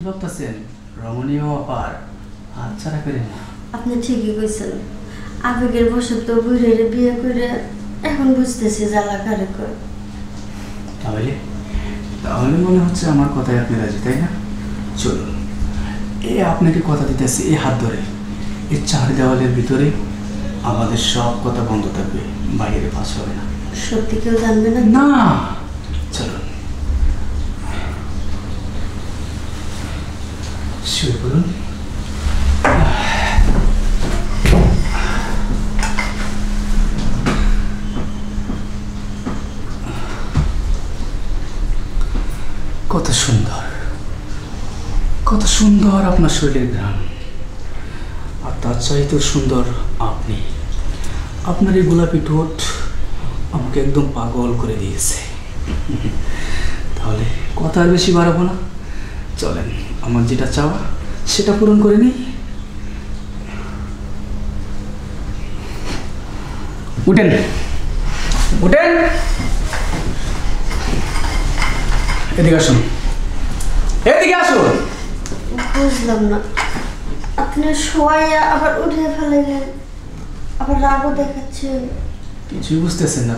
ভাবতেছেন রমণীয় অপার হাত ছাড়া করেন না। আপনি ঠিকই কইছেন, আবেগের বশত বুড়িরে বিয়ে করে এখন বুঝতেছি জ্বালা কারে কয়। তাহলে তাহলে মনে হচ্ছে আমার কথায় আপনি রাজি, তাই না? চলুন, আপনাকে কথা দিতেছি, এই হাত ধরে এই চার দেওয়ালের ভিতরে আমাদের সব কথা বন্ধ থাকবে, বাইরে পাস হবে না। সত্যি কেউ জানবে না? না, চলুন শুয়ে পড়ুন। কত সুন্দর, কত সুন্দর আপনার শরীরের ঘ্রাণ, আর তার চাইতেও সুন্দর আপনি। আপনার এই গোলাপি ঠোঁট আমাকে একদম পাগল করে দিয়েছে। তাহলে কথা আর বেশি বাড়াবো না, চলেন আমার যেটা চাওয়া সেটা পূরণ করে নিই। উঠেন উঠেন, এদিকে আসুন, এদিকে আসুন। বুঝলাম না, আপনি শোয়াই আবার উঠে ফেলাইলেন, আবার রাগও দেখাচ্ছেন। কিছুই বুঝতেছেন না।